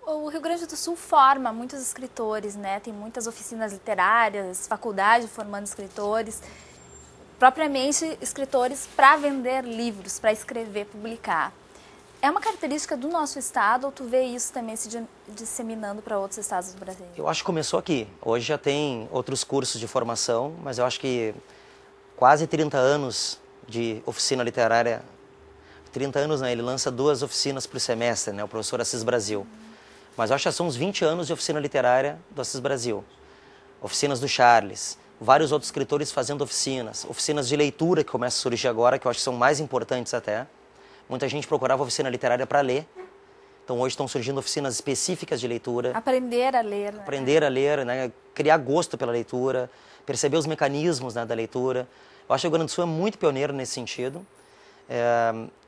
O Rio Grande do Sul forma muitos escritores, né? Tem muitas oficinas literárias, faculdade formando escritores, propriamente escritores para vender livros, para escrever, publicar. É uma característica do nosso estado ou tu vê isso também se disseminando para outros estados do Brasil? Eu acho que começou aqui. Hoje já tem outros cursos de formação, mas eu acho que quase 30 anos de oficina literária, 30 anos, né? Ele lança 2 oficinas por semestre, né? O professor Assis Brasil. Mas eu acho que são uns 20 anos de oficina literária do Assis Brasil. Oficinas do Charles, vários outros escritores fazendo oficinas de leitura que começam a surgir agora, que eu acho que são mais importantes até. Muita gente procurava oficina literária para ler. Então hoje estão surgindo oficinas específicas de leitura. Aprender a ler. Né? Aprender a ler, né? Criar gosto pela leitura, perceber os mecanismos, né, da leitura. Eu acho que o Rio Grande do Sul é muito pioneiro nesse sentido.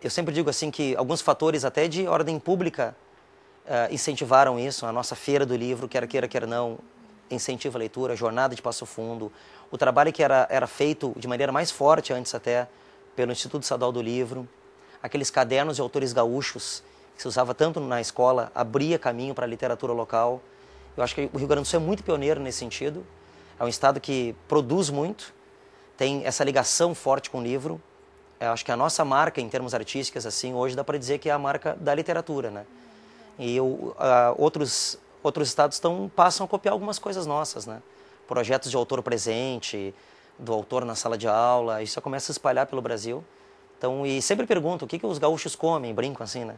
Eu sempre digo assim que alguns fatores até de ordem pública incentivaram isso. A nossa feira do livro, quer queira, quer não, incentiva a leitura, a jornada de Passo Fundo. O trabalho que era feito de maneira mais forte antes até pelo Instituto Estadual do Livro. Aqueles cadernos de autores gaúchos que se usava tanto na escola, abria caminho para a literatura local. Eu acho que o Rio Grande do Sul é muito pioneiro nesse sentido. É um estado que produz muito, tem essa ligação forte com o livro. Eu acho que a nossa marca, em termos artísticos, assim, hoje dá para dizer que é a marca da literatura, né? E outros estados passam a copiar algumas coisas nossas, né? Projetos de autor presente, do autor na sala de aula, isso já começa a espalhar pelo Brasil. Então, e sempre perguntam o que os gaúchos comem, brincam assim, né?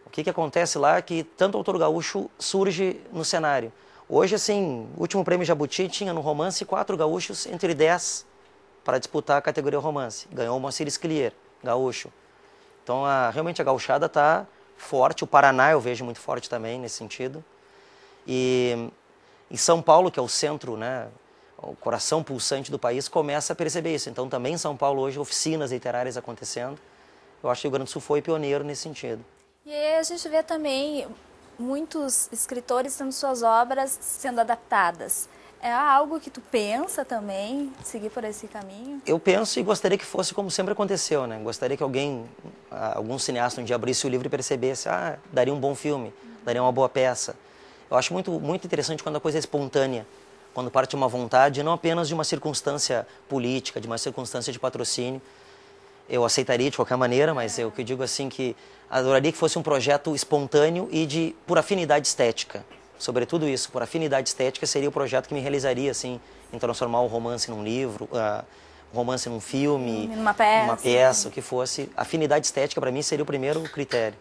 O que acontece lá que tanto autor gaúcho surge no cenário. Hoje, assim, o último prêmio Jabuti tinha no romance 4 gaúchos entre 10 para disputar a categoria romance. Ganhou o Moacir Sclier, gaúcho. Então, realmente a gauchada está forte. O Paraná eu vejo muito forte também nesse sentido. E em São Paulo, que é o centro, né, o coração pulsante do país, começa a perceber isso. Então, também em São Paulo hoje, oficinas literárias acontecendo. Eu acho que o Rio Grande do Sul foi pioneiro nesse sentido. E aí a gente vê também muitos escritores tendo suas obras sendo adaptadas. É algo que tu pensa também, seguir por esse caminho? Eu penso e gostaria que fosse como sempre aconteceu, né? Gostaria que algum cineasta um dia abrisse o livro e percebesse, daria um bom filme, daria uma boa peça. Eu acho muito, muito interessante quando a coisa é espontânea, quando parte de uma vontade, não apenas de uma circunstância política, de uma circunstância de patrocínio. Eu aceitaria de qualquer maneira, mas eu que digo assim que adoraria que fosse um projeto espontâneo e por afinidade estética. Sobretudo isso, por afinidade estética seria o projeto que me realizaria assim, em transformar o romance num livro, o romance num filme, numa peça, o que fosse. Afinidade estética para mim seria o primeiro critério.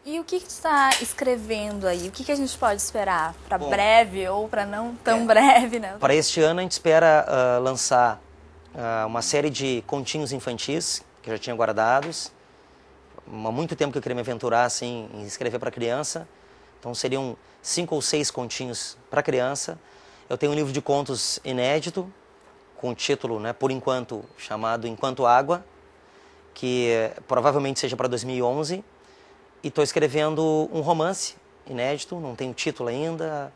E o que tu está escrevendo aí? O que a gente pode esperar? Para breve ou para não tão breve, né? Para este ano a gente espera lançar uma série de continhos infantis que eu já tinha guardados. Há muito tempo que eu queria me aventurar assim, em escrever para criança. Então seriam 5 ou 6 continhos para criança. Eu tenho um livro de contos inédito, com o título, né, por enquanto, chamado Enquanto Água, que provavelmente seja para 2011. E estou escrevendo um romance inédito, não tenho título ainda.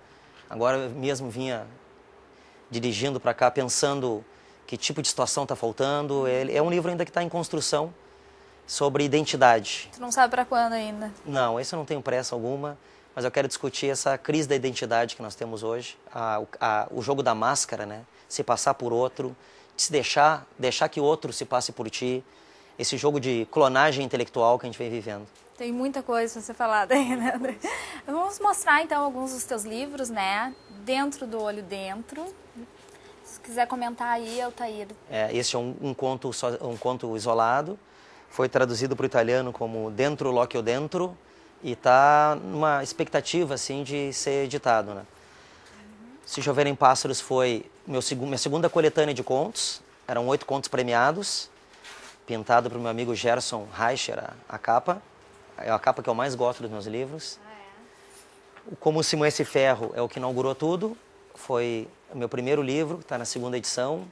Agora mesmo vinha dirigindo para cá, pensando que tipo de situação está faltando. É um livro ainda que está em construção, sobre identidade. Tu não sabe para quando ainda? Não, esse eu não tenho pressa alguma, mas eu quero discutir essa crise da identidade que nós temos hoje, o jogo da máscara, né? Se passar por outro, se deixar que outro se passe por ti, esse jogo de clonagem intelectual que a gente vem vivendo. Tem muita coisa para ser falada aí, né, André? Vamos mostrar então alguns dos teus livros, né? Dentro do Olho Dentro. Se quiser comentar aí, Altair. Esse é um conto isolado. Foi traduzido para o italiano como Dentro l'occhio dentro e está numa expectativa assim de ser editado, né? Se Choverem Pássaros foi minha segunda coletânea de contos. Eram 8 contos premiados, pintado pelo meu amigo Gerson Reicher, a capa. É a capa que eu mais gosto dos meus livros. Como Simão Esse Ferro é o que inaugurou tudo. Foi o meu primeiro livro, está na 2ª edição.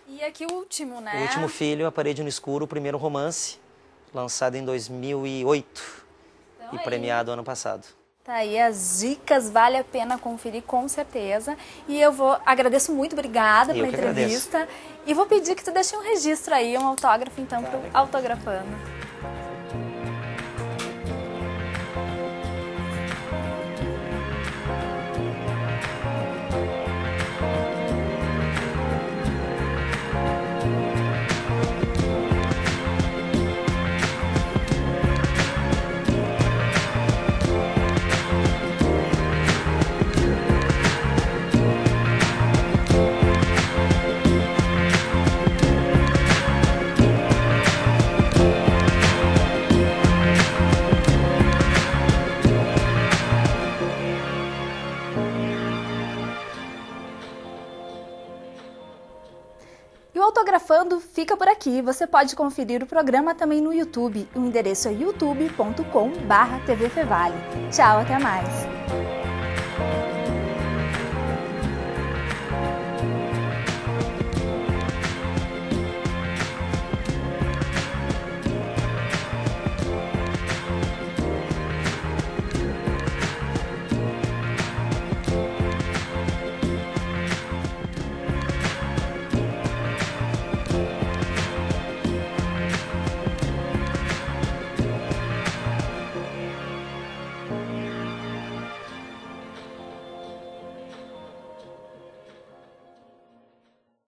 E aqui o último, né? O Último Filho, A Parede no Escuro, o primeiro romance, lançado em 2008 e premiado ano passado. Tá aí as dicas, vale a pena conferir com certeza. E agradeço muito, obrigada pela entrevista. E vou pedir que tu deixe um registro aí, um autógrafo então para o Autografando. Biografando fica por aqui. Você pode conferir o programa também no YouTube. O endereço é youtube.com/tvfevale. Tchau, até mais!